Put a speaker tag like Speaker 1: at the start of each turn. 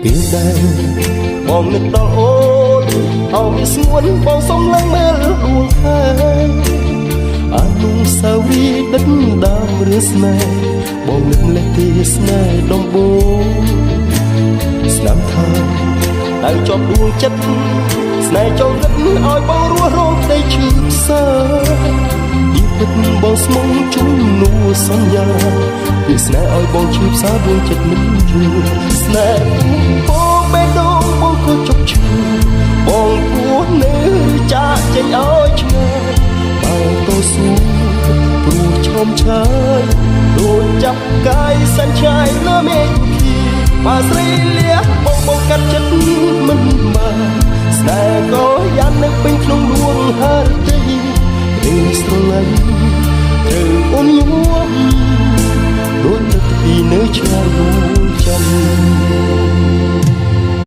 Speaker 1: ពេលដែលបងនឹកដល់អូនអោមានស្ងួនបងសុំឡើងមើលដួងខែអនុស្សាវរីយ៍ដិតដើមរឿងស្នេហ៍បងនឹកលេះទីស្នេហ៍ដំបូងស្នាមថាដៅជាប់ដួងចិត្តស្នេហ៍ចូលរឹតឲ្យបងរស់រងក្តីឈឺផ្សាពីពិតបងស្មងជុំនួសន្យាពីស្នេហ៍ឲ្យបងឈឺផ្សាដួងចិត្តមិនយូរស្នេហ៍បងបេះដូងបងក៏ជោគឈឺបងគួរនៅចាក់ចេញឲ្យឆ្ងាយបងតស៊ូព្រោះឈមឆាយដូចចាប់កាយសញ្ឆាយលើមេឃបាស្រីលះបងកាត់ចិត្តមិនបានស្នេហ៍ក៏យ៉ាងនៅពេញក្នុងដួងហឫទ័យឬស្រឡាញ់ត្រូវអូនយំដូចទឹកពីនៅឆ្ងាយដួងចាំ